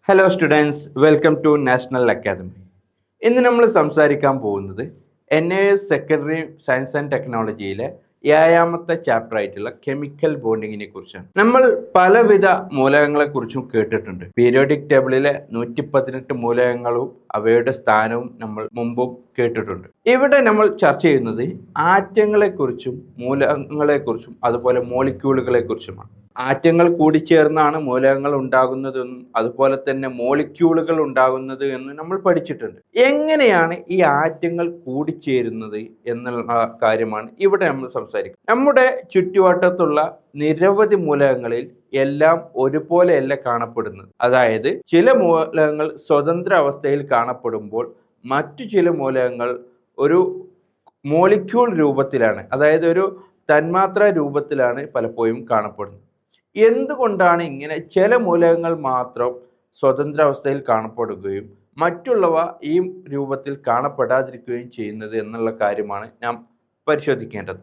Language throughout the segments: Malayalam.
Hello students, welcome to national academy. ഇന്ന് നമ്മൾ സംസാരിക്കാൻ പോകുന്നത് NAS സെക്കൻഡറി സയൻസ് ആൻഡ് ടെക്നോളജിയിലെ 7ാമത്തെ ചാപ്റ്റർ ആയിട്ടുള്ള കെമിക്കൽ ബോണ്ടിങ്ങിനെ കുറിച്ചാണ്. നമ്മൾ പലവിധ മൂലകങ്ങളെക്കുറിച്ചും കേട്ടിട്ടുണ്ട്. പീരിയോഡിക് ടേബിളിലെ 118 മൂലകങ്ങളും അവയുടെ സ്ഥാനവും നമ്മൾ മുമ്പും കേട്ടിട്ടുണ്ട്. ഇവിടെ നമ്മൾ ചർച്ച ചെയ്യുന്നത് ആറ്റങ്ങളെക്കുറിച്ചും മൂലകങ്ങളെക്കുറിച്ചും അതുപോലെ മോളിക്യൂളുകളെക്കുറിച്ചുമാണ്. ആറ്റങ്ങൾ കൂടിച്ചേർന്നാണ് മൂലകങ്ങൾ ഉണ്ടാകുന്നതെന്നും അതുപോലെ തന്നെ മോളിക്യൂളുകൾ ഉണ്ടാകുന്നത് എന്നും നമ്മൾ പഠിച്ചിട്ടുണ്ട്. എങ്ങനെയാണ് ഈ ആറ്റങ്ങൾ കൂടിച്ചേരുന്നത് എന്നുള്ള കാര്യമാണ് ഇവിടെ നമ്മൾ സംസാരിക്കുന്നത്. നമ്മുടെ ചുറ്റുവട്ടത്തുള്ള നിരവധി മൂലകങ്ങളിൽ എല്ലാം ഒരുപോലെയല്ല കാണപ്പെടുന്നത്. അതായത് ചില മൂലകങ്ങൾ സ്വതന്ത്ര അവസ്ഥയിൽ കാണപ്പെടുമ്പോൾ മറ്റു ചില മൂലകങ്ങൾ ഒരു മോളിക്യൂൾ രൂപത്തിലാണ്, അതായത് ഒരു തന്മാത്ര രൂപത്തിലാണ് പലപ്പോഴും കാണപ്പെടുന്നത്. എന്തുകൊണ്ടാണ് ഇങ്ങനെ ചില മൂലകങ്ങൾ മാത്രം സ്വതന്ത്ര അവസ്ഥയിൽ കാണപ്പെടുകയും മറ്റുള്ളവ ഈ രൂപത്തിൽ കാണപ്പെടാതിരിക്കുകയും ചെയ്യുന്നത് എന്നുള്ള കാര്യമാണ് നാം പരിശോധിക്കേണ്ടത്.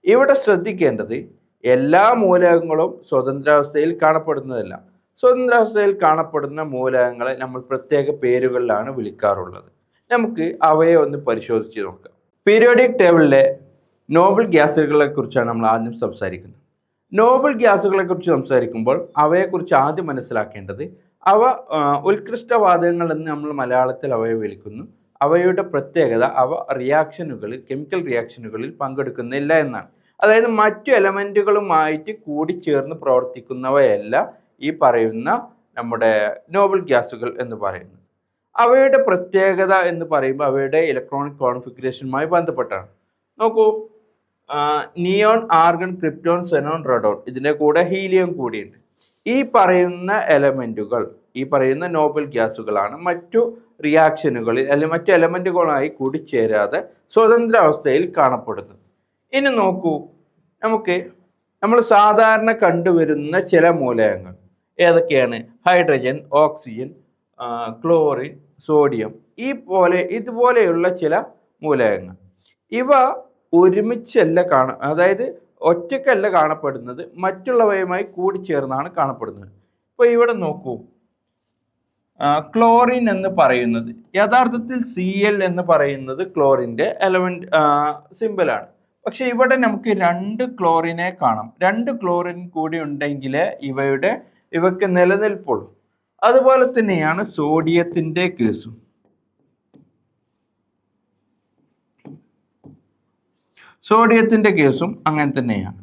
ഇവിടെ ശ്രദ്ധിക്കേണ്ടത് എല്ലാ മൂലകങ്ങളും സ്വതന്ത്രാവസ്ഥയിൽ കാണപ്പെടുന്നതല്ല. സ്വതന്ത്രാവസ്ഥയിൽ കാണപ്പെടുന്ന മൂലകങ്ങളെ നമ്മൾ പ്രത്യേക പേരുകളിലാണ് വിളിക്കാറുള്ളത്. നമുക്ക് അവയെ ഒന്ന് പരിശോധിച്ച് നോക്കാം. പീരിയോഡിക് ടേബിളിലെ നോബിൾ ഗ്യാസുകളെ കുറിച്ചാണ് നമ്മൾ ആദ്യം സംസാരിക്കുന്നത്. നോബിൾ ഗ്യാസുകളെ കുറിച്ച് സംസാരിക്കുമ്പോൾ അവയെക്കുറിച്ച് ആദ്യം മനസ്സിലാക്കേണ്ടത് അവ ഉത്കൃഷ്ടവാതകങ്ങൾ എന്ന് നമ്മൾ മലയാളത്തിൽ അവയെ വിളിക്കുന്നു. അവയുടെ പ്രത്യേകത അവ കെമിക്കൽ റിയാക്ഷനുകളിൽ പങ്കെടുക്കുന്നില്ല എന്നാണ്. അതായത് മറ്റു എലമെന്റുകളുമായിട്ട് കൂടിച്ചേർന്ന് പ്രവർത്തിക്കുന്നവയല്ല ഈ പറയുന്ന നമ്മുടെ നോബിൾ ഗ്യാസുകൾ എന്ന് പറയുന്നത്. അവയുടെ പ്രത്യേകത എന്ന് പറയുമ്പോൾ അവയുടെ ഇലക്ട്രോണിക് കോൺഫിഗറേഷനുമായി ബന്ധപ്പെട്ടാണ്. നോക്കൂ, നിയോൺ, ആർഗൺ, ക്രിപ്റ്റോൺ, സെനോൺ, റെഡോൺ, ഇതിൻ്റെ കൂടെ ഹീലിയം കൂടിയുണ്ട്. ഈ പറയുന്ന എലമെന്റുകൾ, ഈ പറയുന്ന നോബിൾ ഗ്യാസുകളാണ് മറ്റു റിയാക്ഷനുകളിൽ അല്ലെങ്കിൽ മറ്റു എലമെന്റുകളായി കൂടിച്ചേരാതെ സ്വതന്ത്ര അവസ്ഥയിൽ കാണപ്പെടുന്നത്. ഇനി നോക്കൂ, നമ്മൾ സാധാരണ കണ്ടുവരുന്ന ചില മൂലകങ്ങൾ ഏതൊക്കെയാണ്? ഹൈഡ്രജൻ, ഓക്സിജൻ, ക്ലോറിൻ, സോഡിയം, ഇതുപോലെയുള്ള ചില മൂലകങ്ങൾ. ഇവ ഒരുമിച്ചല്ല അതായത് ഒറ്റക്കല്ല കാണപ്പെടുന്നത്, മറ്റുള്ളവയുമായി കൂടിച്ചേർന്നാണ് കാണപ്പെടുന്നത്. ഇപ്പോൾ ഇവിടെ നോക്കൂ, ക്ലോറിൻ എന്ന് പറയുന്നത് യഥാർത്ഥത്തിൽ Cl എന്ന് പറയുന്നത് ക്ലോറിൻ്റെ എലമെന്റ് സിമ്പിളാണ്. പക്ഷെ ഇവിടെ നമുക്ക് 2 ക്ലോറിനെ കാണാം. 2 ക്ലോറിൻ കൂടി ഉണ്ടെങ്കിലേ ഇവയ്ക്ക് നിലനിൽപ്പുള്ളൂ. അതുപോലെ തന്നെയാണ് സോഡിയത്തിൻ്റെ കേസും. സോഡിയത്തിൻ്റെ കേസും അങ്ങനെ തന്നെയാണ്.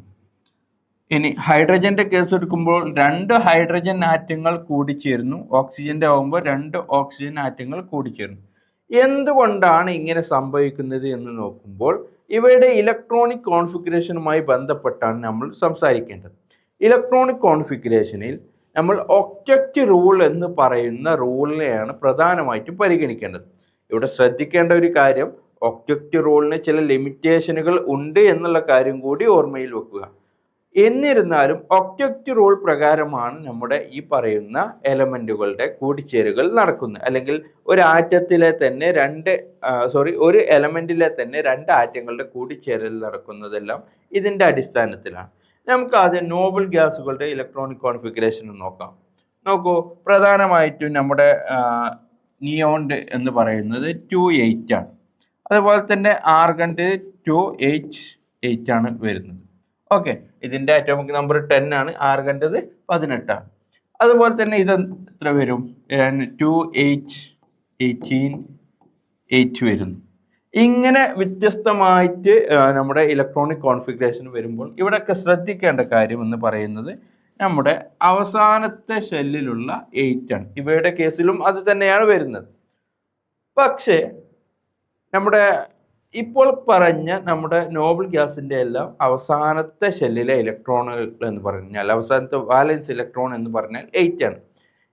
ഇനി ഹൈഡ്രജൻ്റെ കേസ് എടുക്കുമ്പോൾ 2 ഹൈഡ്രജൻ ആറ്റങ്ങൾ കൂടിച്ചേരുന്നു, ഓക്സിജൻ്റെ ആകുമ്പോൾ 2 ഓക്സിജൻ ആറ്റങ്ങൾ കൂടിച്ചേരുന്നു. എന്തുകൊണ്ടാണ് ഇങ്ങനെ സംഭവിക്കുന്നത് എന്ന് നോക്കുമ്പോൾ ഇവയുടെ ഇലക്ട്രോണിക് കോൺഫിഗറേഷനുമായി ബന്ധപ്പെട്ടാണ് നമ്മൾ സംസാരിക്കേണ്ടത്. ഇലക്ട്രോണിക് കോൺഫിഗറേഷനിൽ നമ്മൾ ഒക്ടറ്റ് റൂൾ എന്ന് പറയുന്ന റൂളിനെയാണ് പ്രധാനമായിട്ടും പരിഗണിക്കേണ്ടത്. ഇവിടെ ശ്രദ്ധിക്കേണ്ട ഒരു കാര്യം, ഒക്ടറ്റ് റൂളിന് ചില ലിമിറ്റേഷനുകൾ ഉണ്ട് എന്നുള്ള കാര്യം കൂടി ഓർമ്മയിൽ വെക്കുക. എന്നിരുന്നാലും ഒക്ടറ്റ് റൂൾ പ്രകാരമാണ് നമ്മുടെ ഈ പറയുന്ന എലമെന്റുകളുടെ കൂടിച്ചേരുകൾ നടക്കുന്നത്. അല്ലെങ്കിൽ ഒരു എലമെന്റിലെ തന്നെ 2 ആറ്റങ്ങളുടെ കൂടിച്ചേരൽ നടക്കുന്നതെല്ലാം ഇതിൻ്റെ അടിസ്ഥാനത്തിലാണ്. നമുക്ക് ആദ്യം നോബിൾ ഗ്യാസുകളുടെ ഇലക്ട്രോണിക് കോൺഫിഗറേഷൻ നോക്കാം. നോക്കൂ, പ്രധാനമായിട്ടും നമ്മുടെ നിയോൺ എന്ന് പറയുന്നത് 2,8 ആണ്. അതുപോലെ തന്നെ ആർഗണ്ട് 2H8 ആണ് വരുന്നത്. ഓക്കെ, ഇതിൻ്റെ അറ്റോമിക് നമ്പർ 10 ആണ്, ആർഗൻ്റെത് 18 ആണ്. അതുപോലെ തന്നെ ഇത് എത്ര വരും? 2H18 വരുന്നു. ഇങ്ങനെ വ്യത്യസ്തമായിട്ട് നമ്മുടെ ഇലക്ട്രോണിക് കോൺഫിഗറേഷൻ വരുമ്പോൾ ഇവിടെയൊക്കെ ശ്രദ്ധിക്കേണ്ട കാര്യം എന്ന് പറയുന്നത് നമ്മുടെ അവസാനത്തെ ഷെല്ലിലുള്ള 8 ആണ്. ഇവയുടെ കേസിലും അത് തന്നെയാണ് വരുന്നത്. പക്ഷേ നമ്മുടെ ഇപ്പോൾ പറഞ്ഞ നമ്മുടെ നോബിൾ ഗ്യാസിൻ്റെ എല്ലാം അവസാനത്തെ ഷെല്ലിലെ ഇലക്ട്രോണുകൾ എന്ന് പറഞ്ഞാൽ, അവസാനത്തെ വാലൻസ് ഇലക്ട്രോൺ എന്ന് പറഞ്ഞാൽ 8 ആണ്.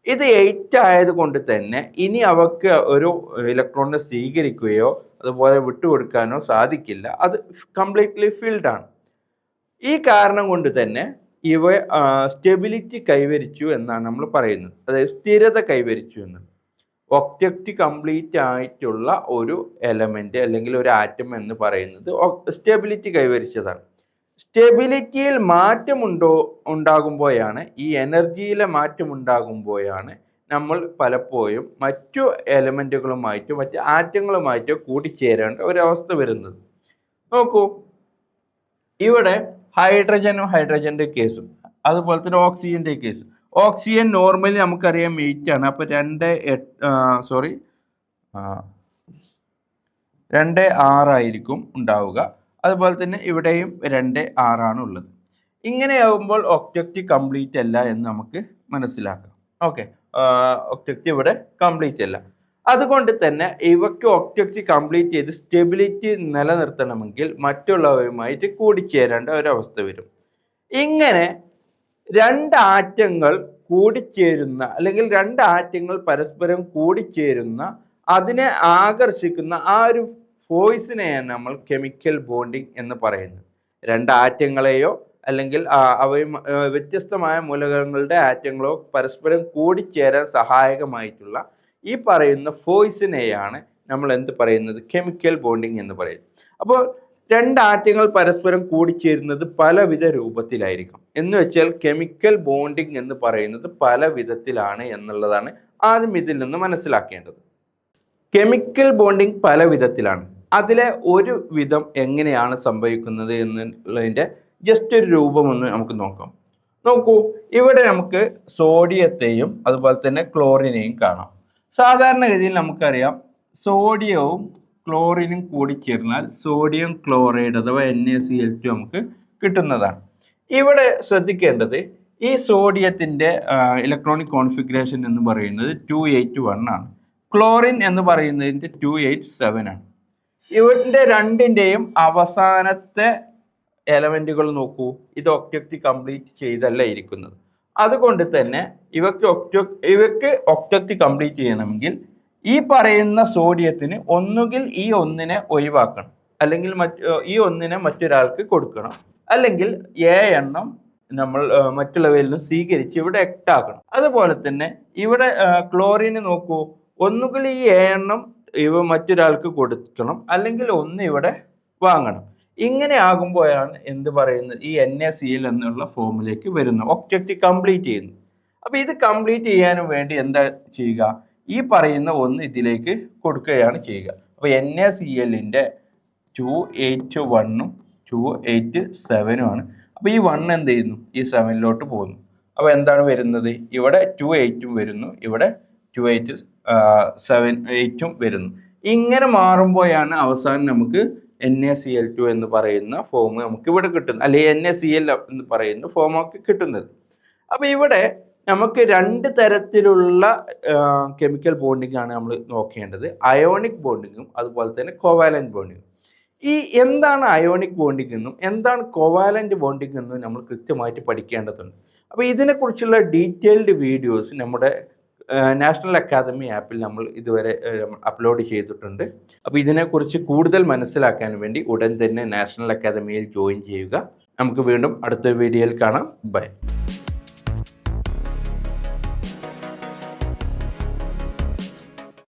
ഇത് 8 ആയതുകൊണ്ട് തന്നെ ഇനി അവക്ക് ഒരു ഇലക്ട്രോണിനെ സ്വീകരിക്കുകയോ അതുപോലെ വിട്ടുകൊടുക്കാനോ സാധിക്കില്ല. അത് കംപ്ലീറ്റ്ലി ഫിൽഡ് ആണ്. ഈ കാരണം കൊണ്ട് തന്നെ ഇവ സ്റ്റെബിലിറ്റി കൈവരിച്ചു എന്നാണ് നമ്മൾ പറയുന്നത്. അതായത് സ്ഥിരത കൈവരിച്ചു എന്ന്. ഒക്ടറ്റ് കംപ്ലീറ്റ് ആയിട്ടുള്ള ഒരു എലമെന്റ് അല്ലെങ്കിൽ ഒരു ആറ്റം എന്ന് പറയുന്നത് സ്റ്റെബിലിറ്റി കൈവരിച്ചതാണ്. സ്റ്റെബിലിറ്റിയിൽ ഉണ്ടാകുമ്പോഴാണ്, ഈ എനർജിയിലെ മാറ്റം ഉണ്ടാകുമ്പോഴാണ് നമ്മൾ പലപ്പോഴും മറ്റു എലമെൻറ്റുകളുമായിട്ടോ മറ്റ് ആറ്റങ്ങളുമായിട്ടോ കൂടിച്ചേരേണ്ട ഒരവസ്ഥ വരുന്നത്. നോക്കൂ, ഇവിടെ ഹൈഡ്രജൻ്റെ കേസും അതുപോലെ തന്നെ ഓക്സിജൻ്റെ കേസ്. ഓക്സിജൻ നോർമലി നമുക്കറിയാം 8 ആണ്. അപ്പോൾ 2.6 ആയിരിക്കും ഉണ്ടാവുക. അതുപോലെ തന്നെ ഇവിടെയും 2.6 ആണ് ഉള്ളത്. ഇങ്ങനെയാകുമ്പോൾ ഒക്ടക്റ്റ് കംപ്ലീറ്റ് അല്ല എന്ന് നമുക്ക് മനസ്സിലാക്കാം. ഓക്കെ, ഒക്ടക്റ്റ് ഇവിടെ കംപ്ലീറ്റ് അല്ല. അതുകൊണ്ട് തന്നെ ഇവയ്ക്ക് ഒക്ടക്റ്റ് കംപ്ലീറ്റ് ചെയ്ത് സ്റ്റെബിലിറ്റി നിലനിർത്തണമെങ്കിൽ മറ്റുള്ളവരുമായിട്ട് കൂടിച്ചേരേണ്ട ഒരവസ്ഥ വരും. ഇങ്ങനെ 2 ആറ്റങ്ങൾ കൂടിച്ചേരുന്ന അല്ലെങ്കിൽ 2 ആറ്റങ്ങൾ പരസ്പരം കൂടിച്ചേരുന്ന അതിനെ ആകർഷിക്കുന്ന ആ ഒരു ഫോഴ്സിനെയാണ് നമ്മൾ കെമിക്കൽ ബോണ്ടിങ് എന്ന് പറയുന്നത്. 2 ആറ്റങ്ങളെയോ അല്ലെങ്കിൽ അവയും വ്യത്യസ്തമായ മൂലകങ്ങളുടെ ആറ്റങ്ങളോ പരസ്പരം കൂടിച്ചേരാൻ സഹായകമായിട്ടുള്ള ഈ പറയുന്ന ഫോഴ്സിനെയാണ് നമ്മൾ എന്ത് പറയുന്നത്, കെമിക്കൽ ബോണ്ടിങ് എന്ന് പറയുന്നത്. അപ്പോൾ 2 ആറ്റങ്ങൾ പരസ്പരം കൂടിച്ചേരുന്നത് പലവിധ രൂപത്തിലായിരിക്കും. എന്ന് വെച്ചാൽ കെമിക്കൽ ബോണ്ടിങ് എന്ന് പറയുന്നത് പല വിധത്തിലാണ് എന്നുള്ളതാണ് ആദ്യം ഇതിൽ നിന്ന് മനസ്സിലാക്കേണ്ടത്. കെമിക്കൽ ബോണ്ടിങ് പല വിധത്തിലാണ്. അതിലെ ഒരു വിധം എങ്ങനെയാണ് സംഭവിക്കുന്നത് എന്നുള്ളതിൻ്റെ ജസ്റ്റ് ഒരു രൂപം ഒന്ന് നമുക്ക് നോക്കാം. നോക്കൂ, ഇവിടെ നമുക്ക് സോഡിയത്തെയും അതുപോലെ തന്നെ ക്ലോറിനെയും കാണാം. സാധാരണഗതിയിൽ നമുക്കറിയാം സോഡിയവും ക്ലോറിനും കൂടി ചേർന്നാൽ സോഡിയം ക്ലോറൈഡ് അഥവാ NaCl2 നമുക്ക് കിട്ടുന്നതാണ്. ഇവിടെ ശ്രദ്ധിക്കേണ്ടത് ഈ സോഡിയത്തിൻ്റെ ഇലക്ട്രോണിക് കോൺഫിഗറേഷൻ എന്ന് പറയുന്നത് 281 ആണ്. ക്ലോറിൻ എന്ന് പറയുന്നതിൻ്റെ 287 ആണ്. ഇവരുടെ രണ്ടിൻ്റെയും അവസാനത്തെ എലമെൻറ്റുകൾ നോക്കൂ, ഇത് ഒക്ടക്റ്റ് കംപ്ലീറ്റ് ചെയ്തല്ല ഇരിക്കുന്നത്. അതുകൊണ്ട് തന്നെ ഇവയ്ക്ക് ഒക്ടക്റ്റ് കംപ്ലീറ്റ് ചെയ്യണമെങ്കിൽ ഈ പറയുന്ന സോഡിയത്തിന് ഒന്നുകിൽ ഈ ഒന്നിനെ ഒഴിവാക്കണം, അല്ലെങ്കിൽ ഈ ഒന്നിനെ മറ്റൊരാൾക്ക് കൊടുക്കണം, അല്ലെങ്കിൽ എണ്ണം നമ്മൾ മറ്റുള്ളവയിൽ നിന്ന് സ്വീകരിച്ച് ഇവിടെ എട്ടാക്കണം. അതുപോലെ തന്നെ ഇവിടെ ക്ലോറിന് നോക്കൂ, ഒന്നുകിൽ ഈ എണ്ണം ഇവ മറ്റൊരാൾക്ക് കൊടുക്കണം, അല്ലെങ്കിൽ ഒന്ന് ഇവിടെ വാങ്ങണം. ഇങ്ങനെ ആകുമ്പോഴാണ് എന്ത് പറയുന്നത്, ഈ NaCl എന്നുള്ള ഫോമിലേക്ക് വരുന്നത്, ഒക്ടക്റ്റ് കംപ്ലീറ്റ് ചെയ്യുന്നു. അപ്പോൾ ഇത് കംപ്ലീറ്റ് ചെയ്യാനും വേണ്ടി എന്താ ചെയ്യുക, ഈ പറയുന്ന ഒന്ന് ഇതിലേക്ക് കൊടുക്കുകയാണ് ചെയ്യുക. അപ്പോൾ NaClൻ്റെ 281ഉം 287ഉം ആണ്. അപ്പോൾ ഈ 1 എന്ത് ചെയ്യുന്നു, ഈ 7ലോട്ട് പോകുന്നു. അപ്പോൾ എന്താണ് വരുന്നത്, ഇവിടെ 28ഉം വരുന്നു, ഇവിടെ 287 വരുന്നു. ഇങ്ങനെ മാറുമ്പോഴാണ് അവസാനം നമുക്ക് NaCl2 എന്ന് പറയുന്ന ഫോം നമുക്ക് ഇവിടെ കിട്ടുന്നത്, അല്ലെങ്കിൽ NaCl എന്ന് പറയുന്ന ഫോമൊക്കെ കിട്ടുന്നത്. അപ്പോൾ ഇവിടെ നമുക്ക് 2 തരത്തിലുള്ള കെമിക്കൽ ബോണ്ടിങ് ആണ് നമ്മൾ നോക്കേണ്ടത്, അയോണിക് ബോണ്ടിങ്ങും അതുപോലെ തന്നെ കോവാലന്റ് ബോണ്ടിങ്ങും. ഈ എന്താണ് അയോണിക് ബോണ്ടിങ് എന്നും എന്താണ് കോവാലന്റ് ബോണ്ടിങ് എന്നും നമ്മൾ കൃത്യമായിട്ട് പഠിക്കേണ്ടതുണ്ട്. അപ്പോൾ ഇതിനെക്കുറിച്ചുള്ള ഡീറ്റെയിൽഡ് വീഡിയോസ് നമ്മുടെ നാഷണൽ അക്കാദമി ആപ്പിൽ നമ്മൾ ഇതുവരെ അപ്ലോഡ് ചെയ്തിട്ടുണ്ട്. അപ്പോൾ ഇതിനെക്കുറിച്ച് കൂടുതൽ മനസ്സിലാക്കാൻ വേണ്ടി ഉടൻ തന്നെ നാഷണൽ അക്കാദമിയിൽ ജോയിൻ ചെയ്യുക. നമുക്ക് വീണ്ടും അടുത്ത വീഡിയോയിൽ കാണാം. ബൈ.